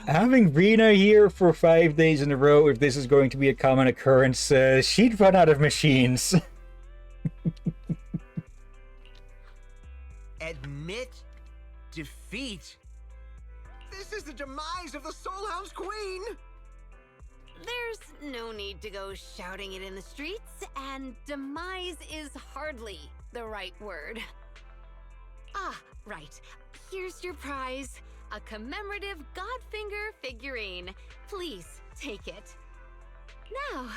Having Rena here for 5 days in a row, if this is going to be a common occurrence, she'd run out of machines. Admit defeat. This is the demise of the Soul House Queen. There's no need to go shouting it in the streets, and demise is hardly the right word. Ah, right. Here's your prize. A commemorative Godfinger figurine. Please take it. Now,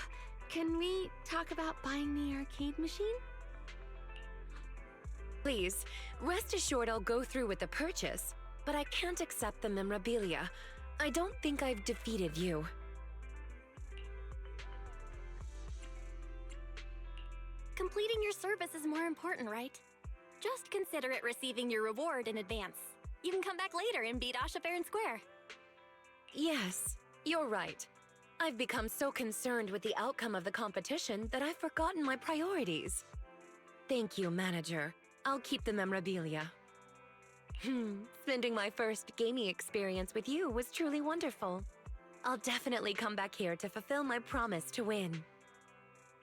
can we talk about buying the arcade machine? Please, rest assured I'll go through with the purchase, but I can't accept the memorabilia. I don't think I've defeated you. Completing your service is more important, right? Just consider it receiving your reward in advance. You can come back later and beat Asha fair and square. Yes, you're right. I've become so concerned with the outcome of the competition that I've forgotten my priorities. Thank you, manager. I'll keep the memorabilia. Spending my first gaming experience with you was truly wonderful. I'll definitely come back here to fulfill my promise to win.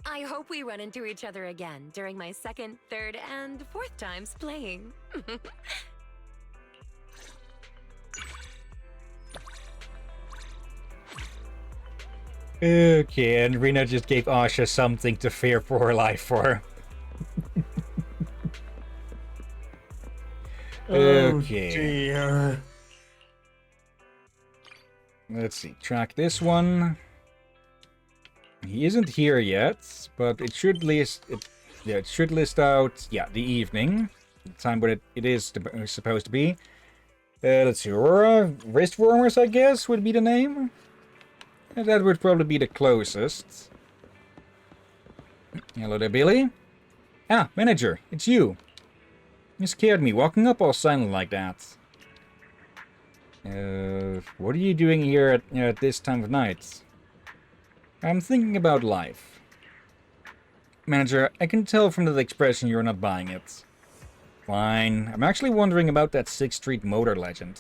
I hope we run into each other again during my second, third, and fourth times playing. Okay, and Rena just gave Asha something to fear for her life for. Okay. Oh dear. Let's see, track this one. He isn't here yet, but it should list it should list out the evening, the time when it is supposed to be. Let's see, Aurora Wrist Warmers, I guess, would be the name. That would probably be the closest. Hello there, Billy. Ah, manager, it's you. You scared me, walking up all silent like that. What are you doing here at this time of night? I'm thinking about life. Manager, I can tell from that expression you're not buying it. Fine. I'm actually wondering about that 6th Street Motor legend.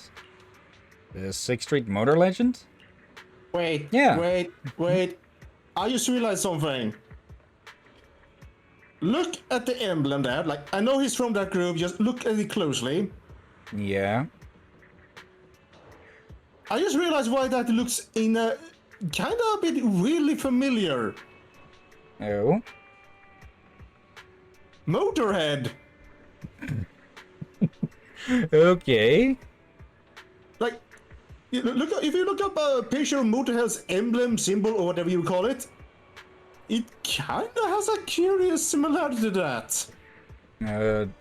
The 6th Street Motor legend? Wait, Yeah. wait. I just realized something. Look at the emblem there. Like, I know he's from that group, just look at it closely. Yeah. I just realized why that looks in a kind of a bit really familiar. Oh? Motorhead. Okay. Like, if you look up a picture of Motorhead's emblem, symbol, or whatever you call it, it kind of has a curious similarity to that.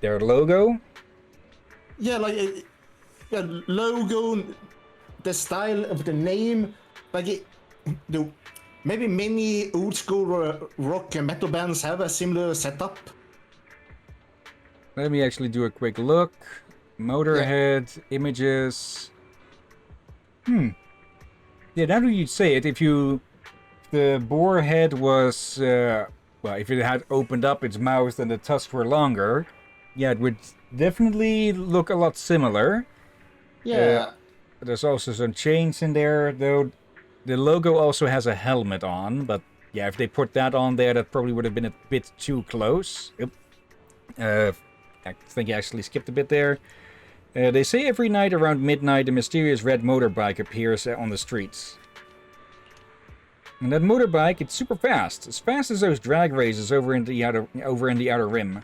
Their logo? Yeah, like, logo, the style of the name, like, maybe many old school rock and metal bands have a similar setup. Let me actually do a quick look. Motorhead, images. Yeah, now that you say it, if the boar head was, well, if it had opened up its mouth and the tusks were longer, yeah, it would definitely look a lot similar. Yeah. There's also some chains in there, though. The logo also has a helmet on, but yeah, if they put that on there, that probably would have been a bit too close. Yep. I think I actually skipped a bit there. They say every night around midnight, a mysterious red motorbike appears on the streets. And that motorbike, it's super fast as those drag races over in the outer rim.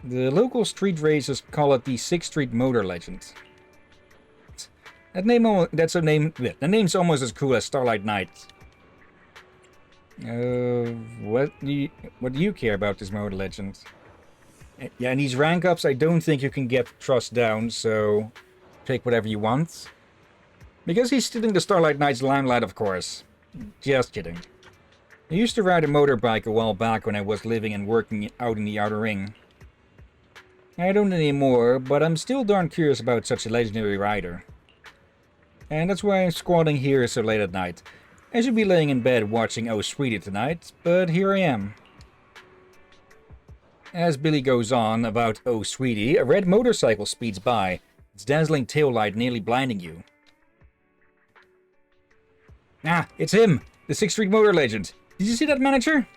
The local street racers call it the 6th Street Motor Legend. The name's almost as cool as Starlight Night. What do you care about this motor legend? Yeah, in these rank ups, I don't think you can get trust down, so pick whatever you want. Because he's stealing the Starlight Knight's limelight, of course. Just kidding. I used to ride a motorbike a while back when I was living and working out in the Outer Ring. I don't anymore, but I'm still darn curious about such a legendary rider. And that's why I'm squatting here so late at night. I should be laying in bed watching Oh Sweetie tonight, but here I am. As Billy goes on about Oh Sweetie, a red motorcycle speeds by. its dazzling tail light nearly blinding you. Ah, it's him! The 6th Street Motor Legend! Did you see that, manager?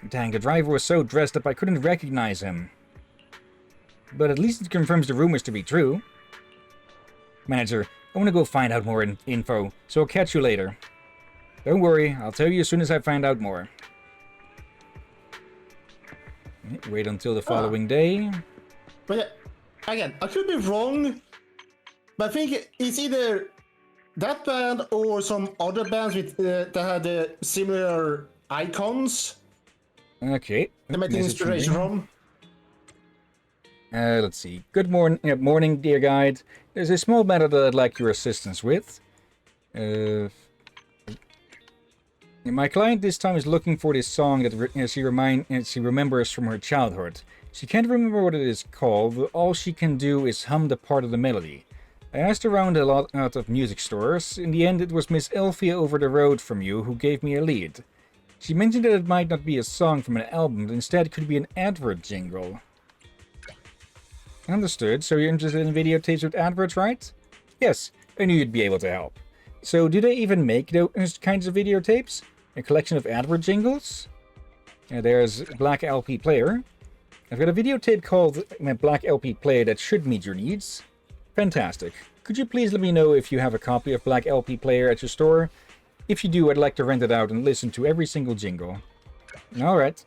Dang, the driver was so dressed up I couldn't recognize him. But at least it confirms the rumors to be true. Manager, I want to go find out more info, so I'll catch you later. Don't worry, I'll tell you as soon as I find out more. Wait until the following day. But yeah, again, I could be wrong, but I think it's either that band or some other bands with that had similar icons. Okay. They might inspiration from. Let's see. Good morning, dear guide. There's a small matter that I'd like your assistance with. My client this time is looking for this song that she remembers from her childhood. She can't remember what it is called, but all she can do is hum the part of the melody. I asked around a lot of music stores. In the end, it was Miss Elphia over the road from you who gave me a lead. She mentioned that it might not be a song from an album, but instead could be an advert jingle. Understood. So you're interested in videotapes with adverts, right? Yes, I knew you'd be able to help. So do they even make those kinds of videotapes? A collection of advert jingles? There's Black LP Player. I've got a videotape called Black LP Player that should meet your needs. Fantastic. Could you please let me know if you have a copy of Black LP Player at your store? If you do, I'd like to rent it out and listen to every single jingle. Alright.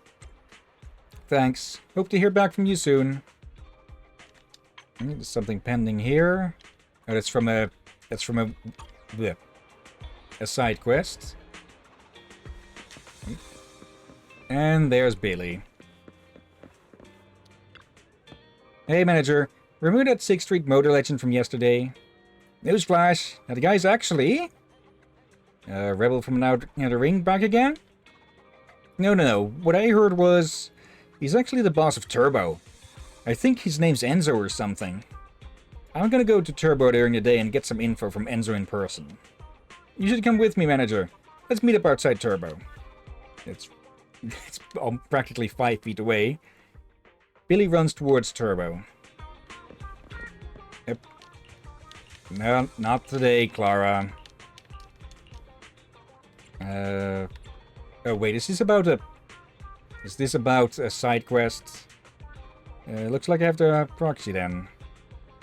Thanks. Hope to hear back from you soon. There's something pending here. Oh, that's from a side quest. And there's Billy. Hey, manager. Remember that 6th Street Motor Legend from yesterday? Newsflash. Now the guy's actually... rebel from another ring back again? No. What I heard was... he's actually the boss of Turbo. I think his name's Enzo or something. I'm gonna go to Turbo during the day and get some info from Enzo in person. You should come with me, manager. Let's meet up outside Turbo. It's practically 5 feet away. Billy runs towards Turbo. Yep. No, not today, Clara. Oh wait, is this about a side quest? Looks like I have the proxy then.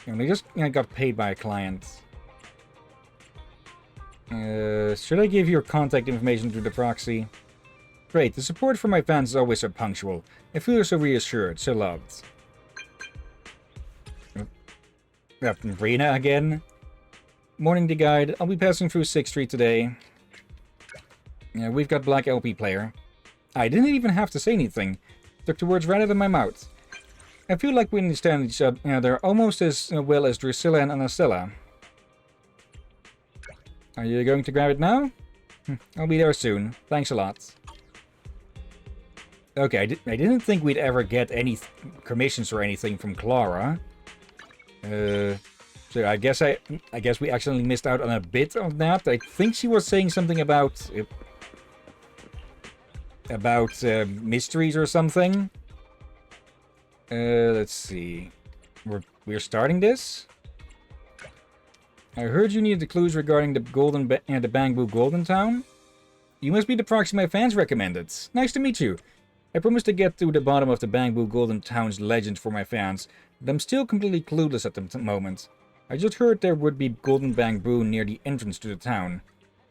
I just got paid by a client. Should I give your contact information to the proxy? Great, the support from my fans is always so punctual. I feel so reassured, so loved. Rena again? Morning, the guide. I'll be passing through 6th Street today. We've got Black LP Player. I didn't even have to say anything. Took the words right out of my mouth. I feel like we understand each other almost as well as Drusilla and Anastella. Are you going to grab it now? I'll be there soon. Thanks a lot. Okay, I didn't think we'd ever get any commissions or anything from Clara. So I guess we accidentally missed out on a bit of that. I think she was saying something about mysteries or something. Let's see. We're starting this. I heard you needed the clues regarding the the Bamboo Golden Town. You must be the proxy my fans recommended. Nice to meet you. I promised to get to the bottom of the Bamboo Golden Town's legend for my fans, but I'm still completely clueless at the moment. I just heard there would be golden bamboo near the entrance to the town.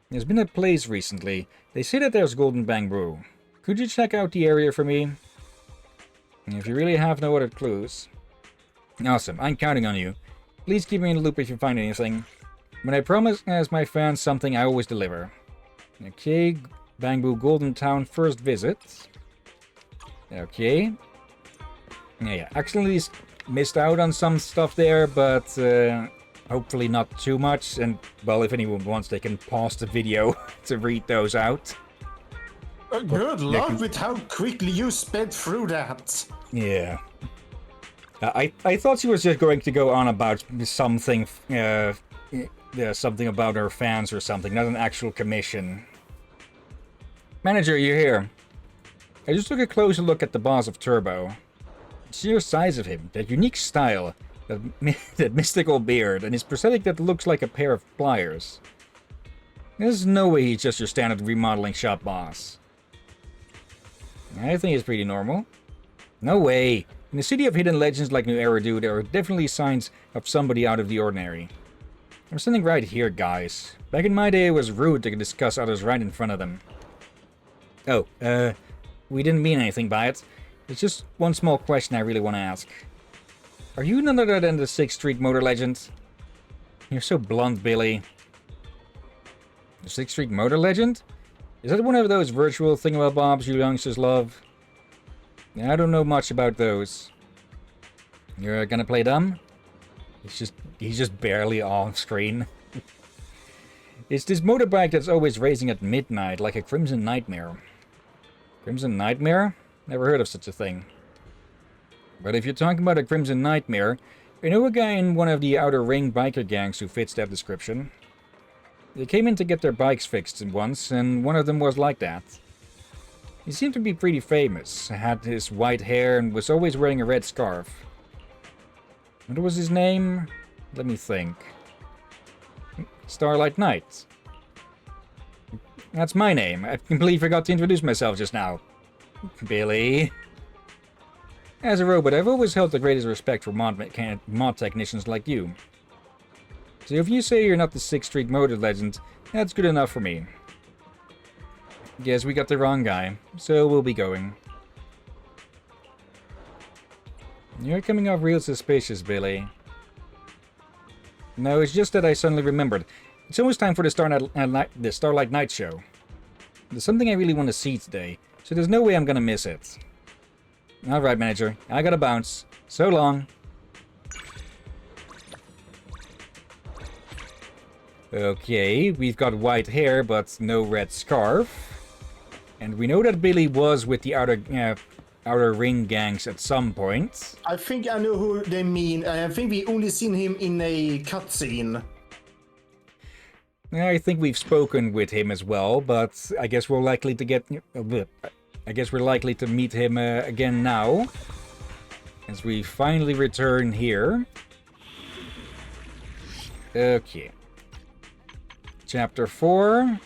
There's been a place recently. They say that there's golden bamboo. Could you check out the area for me? If you really have no other clues. Awesome, I'm counting on you. Please keep me in the loop if you find anything. When I promise as my fans something, I always deliver. Okay, Bamboo Golden Town first visit. Okay. Yeah, accidentally missed out on some stuff there, but hopefully not too much. And, well, if anyone wants, they can pause the video to read those out. Good luck with how quickly you sped through that. Yeah. I thought she was just going to go on about something, something about her fans or something, not an actual commission. Manager, you're here. I just took a closer look at the boss of Turbo. The sheer size of him, that unique style, That mystical beard, and his prosthetic that looks like a pair of pliers. There's no way he's just your standard remodeling shop boss. I think it's pretty normal. No way. In the city of hidden legends like New Eridu, there are definitely signs of somebody out of the ordinary. I'm standing right here, guys. Back in my day, it was rude to discuss others right in front of them. Oh, we didn't mean anything by it. It's just one small question I really want to ask. Are you none other than the 6th Street Motor Legend? You're so blunt, Billy. The 6th Street Motor Legend? Is that one of those virtual thingamabobs you youngsters love? I don't know much about those. You're gonna play dumb? He's just barely on screen. It's this motorbike that's always racing at midnight, like a Crimson Nightmare. Crimson Nightmare? Never heard of such a thing. But if you're talking about a Crimson Nightmare, I know a guy in one of the Outer Ring biker gangs who fits that description. They came in to get their bikes fixed once, and one of them was like that. He seemed to be pretty famous, had his white hair, and was always wearing a red scarf. What was his name? Let me think. Starlight Knight. That's my name. I completely forgot to introduce myself just now. Billy. As a robot, I've always held the greatest respect for mod technicians like you. So if you say you're not the 6th Street Motor Legend, that's good enough for me. Guess we got the wrong guy, so we'll be going. You're coming off real suspicious, Billy. No, it's just that I suddenly remembered. It's almost time for the Starlight Night show. There's something I really want to see today, so there's no way I'm gonna miss it. Alright, manager. I gotta bounce. So long. Okay, we've got white hair, but no red scarf. And we know that Billy was with the Outer Ring gangs at some point. I think I know who they mean. I think we only seen him in a cutscene. I think we've spoken with him as well, but I guess we're likely to get... I guess we're likely to meet him again now. As we finally return here. Okay. Chapter 4.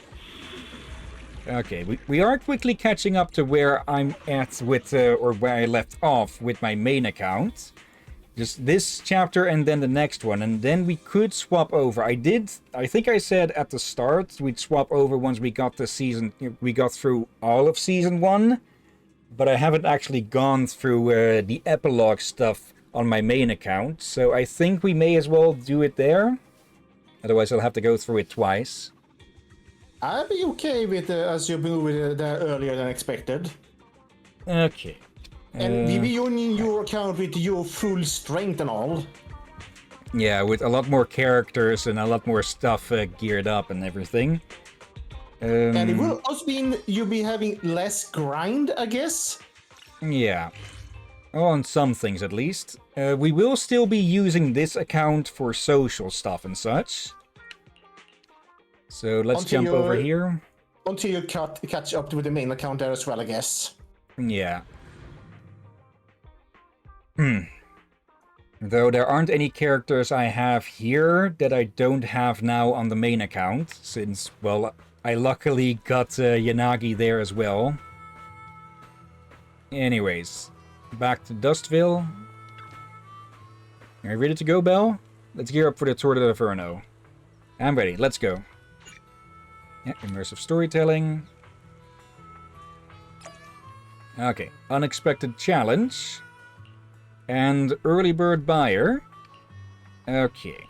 Okay, we are quickly catching up to where I'm at with, or where I left off with my main account. Just this chapter and then the next one, and then we could swap over. I think I said at the start we'd swap over once we got we got through all of Season 1. But I haven't actually gone through the epilogue stuff on my main account, so I think we may as well do it there. Otherwise I'll have to go through it twice. I'd be okay with us moving there earlier than expected. Okay. And we be using your account with your full strength and all. Yeah, with a lot more characters and a lot more stuff geared up and everything. And it will also mean you'll be having less grind, I guess? Yeah. On some things at least. We will still be using this account for social stuff and such. So let's jump over here. Until you catch up with the main account there as well, I guess. Yeah. Though there aren't any characters I have here that I don't have now on the main account, since, well, I luckily got Yanagi there as well. Anyways, back to Dustville. Are you ready to go, Belle? Let's gear up for the Tour de l'Inferno. I'm ready, let's go. Yeah, immersive storytelling. Okay, unexpected challenge. And early bird buyer. Okay.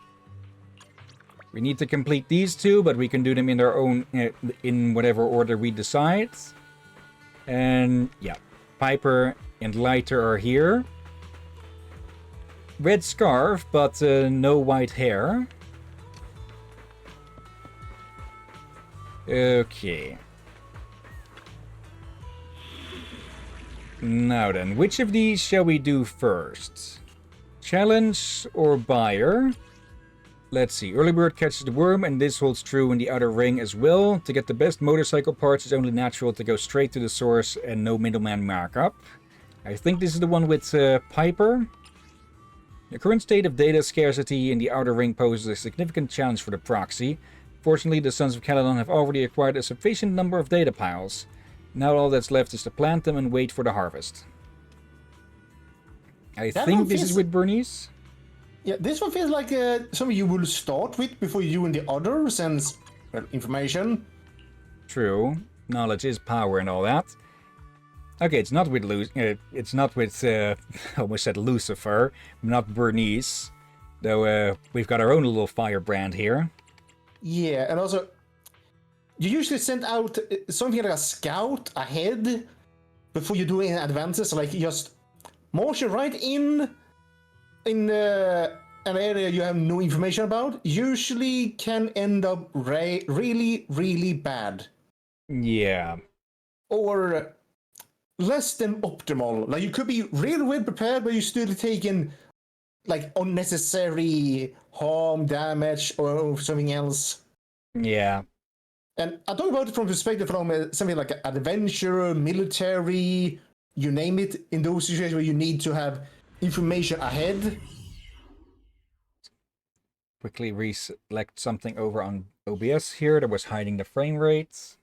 We need to complete these two, but we can do them in their own, in whatever order we decide. And yeah, Piper and Lighter are here. Red scarf, but no white hair. Okay. Now then, which of these shall we do first? Challenge or buyer? Let's see. Early bird catches the worm, and this holds true in the Outer Ring as well. To get the best motorcycle parts, it's only natural to go straight to the source and no middleman markup. I think this is the one with Piper. The current state of data scarcity in the Outer Ring poses a significant challenge for the proxy. Fortunately, the Sons of Caledon have already acquired a sufficient number of data piles. Now all that's left is to plant them and wait for the harvest. I think this is with Bernice. Yeah, this one feels like something you will start with before you and the other sends information. True. Knowledge is power and all that. Okay, it's not with almost said Lucifer, not Bernice. Though we've got our own little firebrand here. Yeah, and also, you usually send out something like a scout ahead before you do any advances, like you just march right in an area you have no information about. Usually can end up really, really bad. Yeah. Or less than optimal. Like you could be really well prepared, but you're still taking like unnecessary harm, damage, or something else. Yeah. And I talk about it from perspective from something like adventure, military, you name it, in those situations where you need to have information ahead. Quickly reselect something over on OBS here that was hiding the frame rates.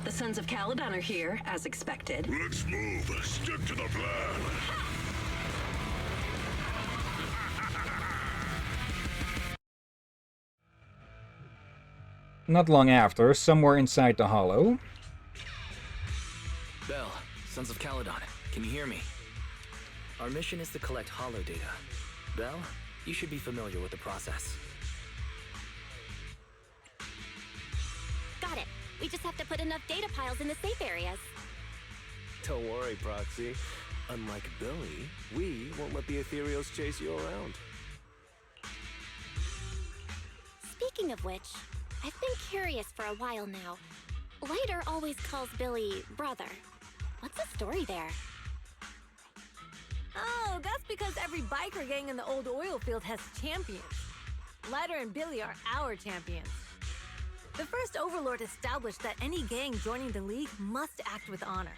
The Sons of Caledon are here, as expected. Let's move. Stick to the plan. Not long after, somewhere inside the hollow. Bell, Sons of Caledon, can you hear me? Our mission is to collect hollow data. Bell, you should be familiar with the process. Got it. We just have to put enough data piles in the safe areas. Don't worry, Proxy. Unlike Billy, we won't let the Ethereals chase you around. Speaking of which, I've been curious for a while now. Lighter always calls Billy brother. What's the story there? Oh, that's because every biker gang in the old oil field has champions. Lighter and Billy are our champions. The first Overlord established that any gang joining the League must act with honor.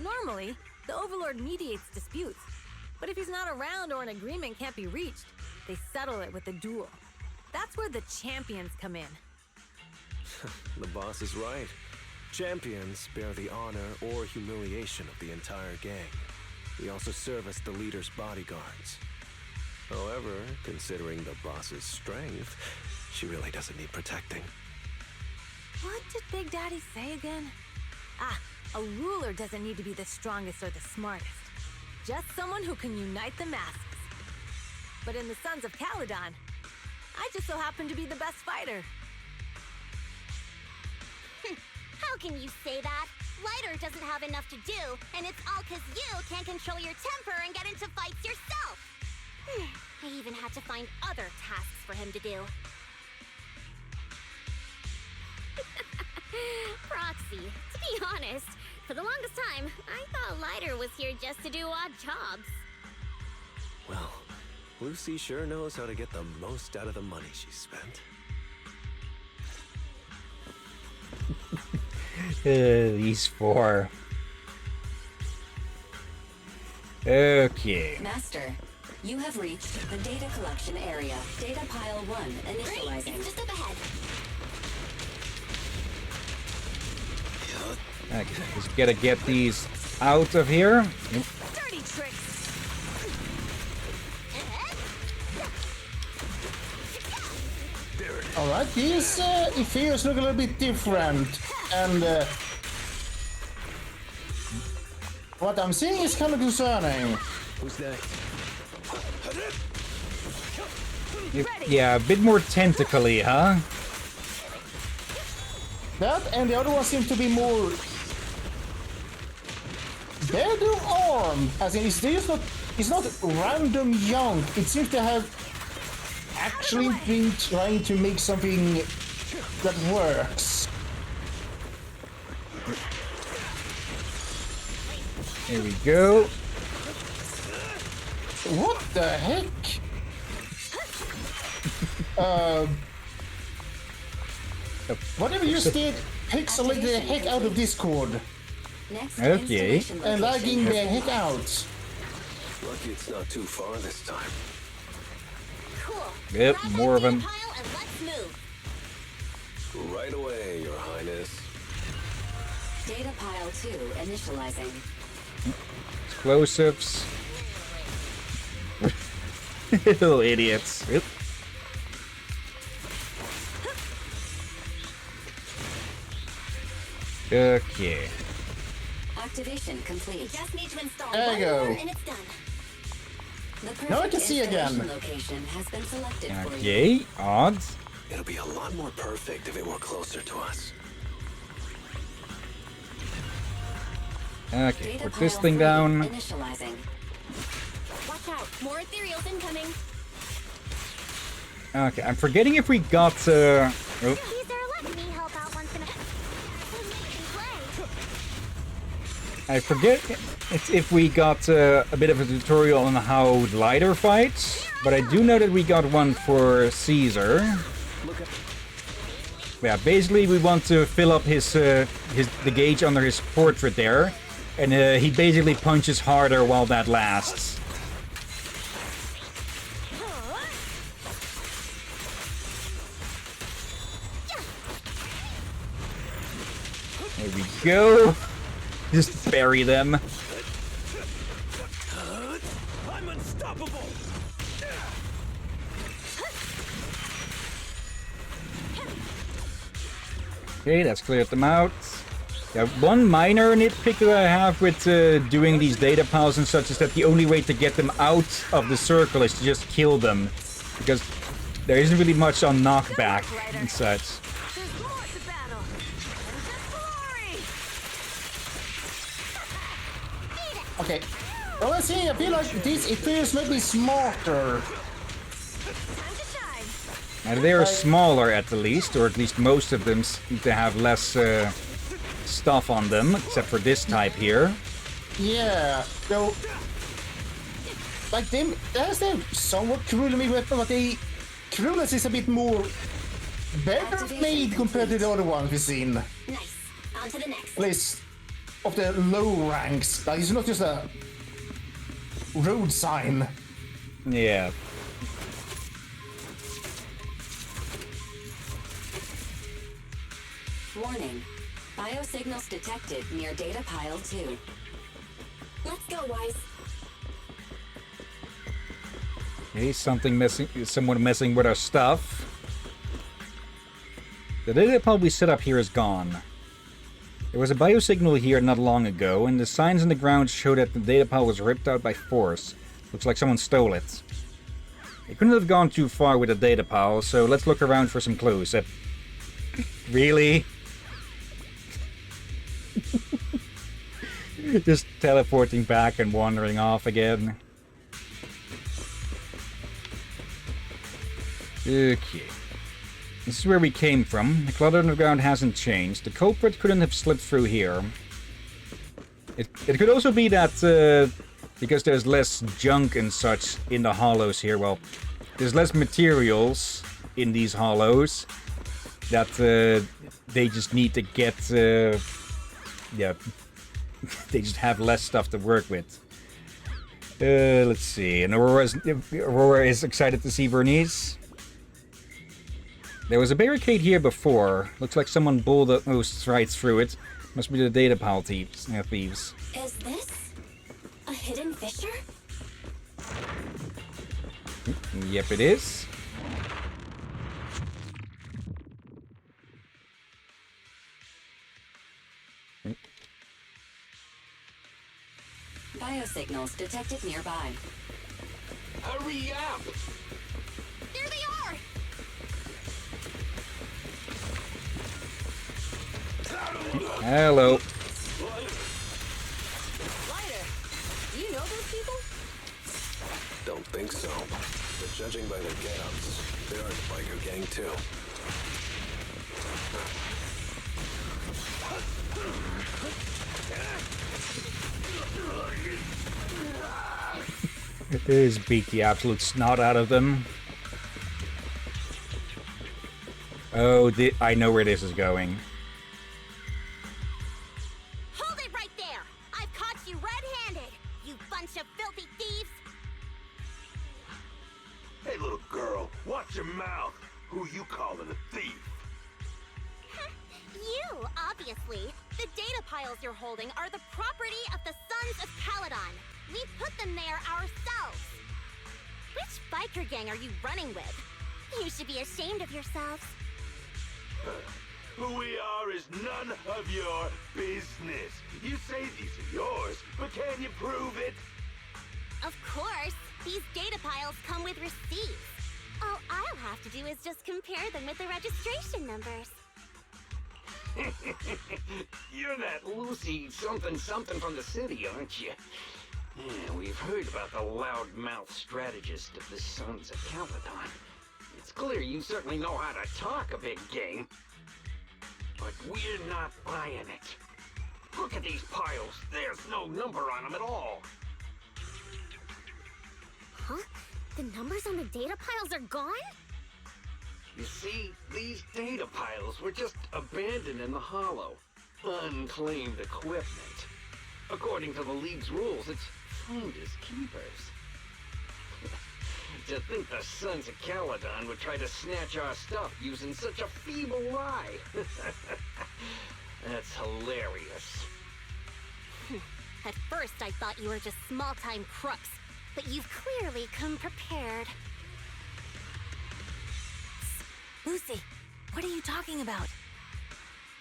Normally, the Overlord mediates disputes, but if he's not around or an agreement can't be reached, they settle it with a duel. That's where the champions come in. The boss is right. Champions bear the honor or humiliation of the entire gang. We also serve as the leader's bodyguards. However, considering the boss's strength, she really doesn't need protecting. What did Big Daddy say again? Ah, a ruler doesn't need to be the strongest or the smartest. Just someone who can unite the masses. But in the Sons of Caledon, I just so happen to be the best fighter. How can you say that? Lighter doesn't have enough to do, and it's all because you can't control your temper and get into fights yourself. I even had to find other tasks for him to do. Proxy, to be honest, for the longest time, I thought Lighter was here just to do odd jobs. Well, Lucy sure knows how to get the most out of the money she spent. These four. Okay. Master, you have reached the data collection area. Data pile 1 initializing. Great, it's just up ahead. I just gotta get these out of here. Dirty tricks! Alright, these Ethereals look a little bit different, and what I'm seeing is kind of concerning. Who's next? Yeah, a bit more tentacly, huh? That and the other one seems to be more better armed. As in, it's not random young. It seems to have actually been trying to make something that works. Here we go. What the heck? Whatever you did, pixelate the heck out of Discord. Next Okay. installation And location lagging the has been heck locked. out. Lucky it's not too far this time. Cool. Yep, Grab more of that them. data pile and let's move. Right away, Your Highness. Data pile 2 initializing. Explosives. Little idiots. Oop. Okay. Activation complete. Just need to install There you one more go. and it's done. The perfect Now I can see installation again. location has been selected for you. Okay. Odds. It'll be a lot more perfect if it were closer to us. Okay. Data Put this pile thing 3 down. Initializing. Watch out, more ethereals incoming. Okay. I'm forgetting if we got. Oh. Caesar, let me help out once in a play. I forget if we got a bit of a tutorial on how glider fights, but I do know that we got one for Caesar. Yeah, basically we want to fill up the gauge under his portrait there, and he basically punches harder while that lasts. There we go. Just bury them. I'm unstoppable! Okay, that's cleared them out. Yeah, one minor nitpick that I have with doing these data piles and such is that the only way to get them out of the circle is to just kill them. Because there isn't really much on knockback and such. There's more to battle. And just glory. Okay. Well, let's see. I feel like these ethereals might be smarter. Time to shine. And they are smaller at the least, or at least most of them seem to have less stuff on them, except for this type here. Yeah. So, like them, that's them somewhat cruel me weapon, but the cruelness is a bit more better made compared to the other ones we've seen. Nice. On to the next. At least of the low ranks. Like it's not just a road sign. Yeah. Warning. Biosignals detected near data pile 2. Let's go, Wise. Okay, someone messing with our stuff. The data pile we set up here is gone. There was a biosignal here not long ago, and the signs on the ground show that the data pile was ripped out by force. Looks like someone stole it. It couldn't have gone too far with the data pile, so let's look around for some clues. Really? Just teleporting back and wandering off again. Okay. This is where we came from. The clutter on the ground hasn't changed. The culprit couldn't have slipped through here. It could also be that because there's less junk and such in the hollows here, well, there's less materials in these hollows that they just need to get, yeah, they just have less stuff to work with. Let's see. And Aurora is excited to see Bernice. There was a barricade here before. Looks like someone bulldozed right through it. Must be the data pile thieves. Is this a hidden fissure? Yep, it is. Biosignals detected nearby. Hurry up! There they are! Hello. Lighter, do you know those people? Don't think so. But judging by their get-ups, they're in the biker gang too. It is beat the absolute snot out of them. Oh, I know where this is going. Hold it right there! I've caught you red-handed, you bunch of filthy thieves! Hey, little girl, watch your mouth. Who you calling a thief? You, obviously. The data piles you're holding are the property of the Sons of Caledon. We put them there ourselves. Which biker gang are you running with? You should be ashamed of yourselves. Who we are is none of your business. You say these are yours, but can you prove it? Of course. These data piles come with receipts. All I'll have to do is just compare them with the registration numbers. You're that Lucy something from the city, aren't you? Yeah, we've heard about the loudmouth strategist of the Sons of Caledon. It's clear you certainly know how to talk a big game. But we're not buying it. Look at these piles. There's no number on them at all. Huh? The numbers on the data piles are gone? You see, these data piles were just abandoned in the hollow. Unclaimed equipment. According to the League's rules, it's finders keepers. To think the Sons of Caledon would try to snatch our stuff using such a feeble lie. That's hilarious. At first I thought you were just small-time crooks, but you've clearly come prepared. Lucy, what are you talking about?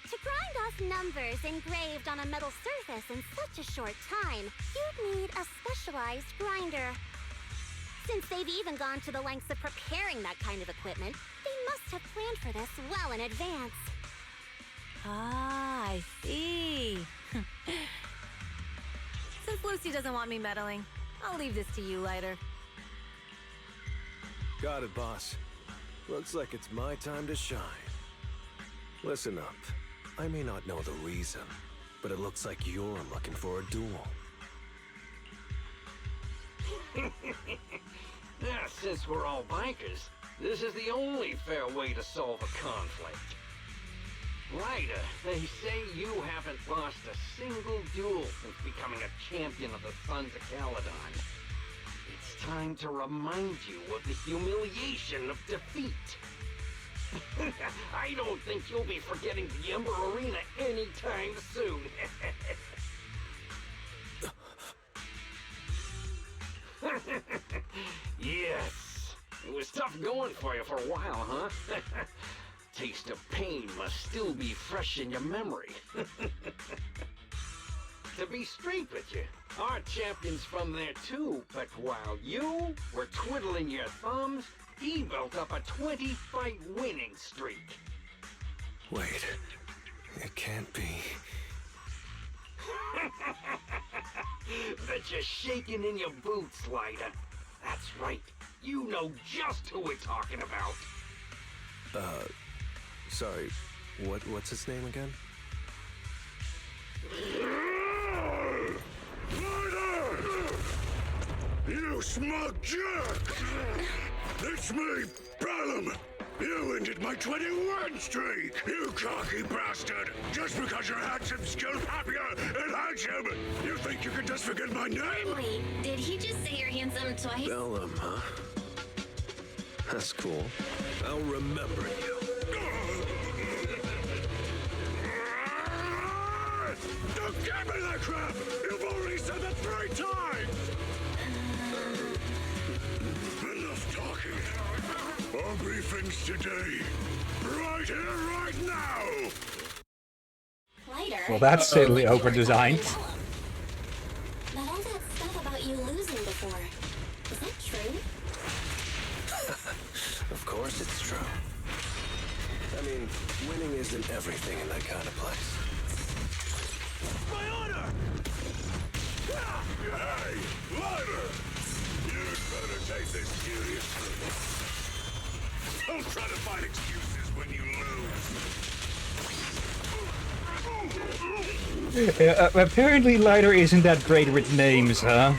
To grind off numbers engraved on a metal surface in such a short time, you'd need a specialized grinder. Since they've even gone to the lengths of preparing that kind of equipment, they must have planned for this well in advance. Ah, I see. Since Lucy doesn't want me meddling, I'll leave this to you, Lighter. Got it, boss. Looks like it's my time to shine. Listen up. I may not know the reason, but it looks like you're looking for a duel. Yeah, since we're all bikers, this is the only fair way to solve a conflict. Ryder, they say you haven't lost a single duel since becoming a champion of the Sons of Caledon. It's time to remind you of the humiliation of defeat. I don't think you'll be forgetting the Ember Arena anytime soon. Yes, it was tough going for you for a while, huh? Taste of pain must still be fresh in your memory. To be straight with you, our champion's from there too, but while you were twiddling your thumbs, he built up a 20-fight winning streak. Wait, it can't be. Bet you're shaking in your boots, Lyda. That's right. You know just who we're talking about. Sorry, what's his name again? You smug jerk! It's me, Bellum! You ended my 21 streak, you cocky bastard! Just because you're handsome, skilled, happier, and handsome, you think you can just forget my name? Wait, did he just say you're handsome twice? Bellum, huh? That's cool. I'll remember you. Don't give me that crap! You've already said that 3 times! Enough talking. Our briefings today. Right here, right now! Lighter. Well, that's silly over-designed. But all that stuff about you losing before, is that true? Of course it's true. I mean, winning isn't everything in that kind of place. My honor! Hey, Lighter! You'd better take this seriously. Don't try to find excuses when you lose. Apparently Lighter isn't that great with names, huh?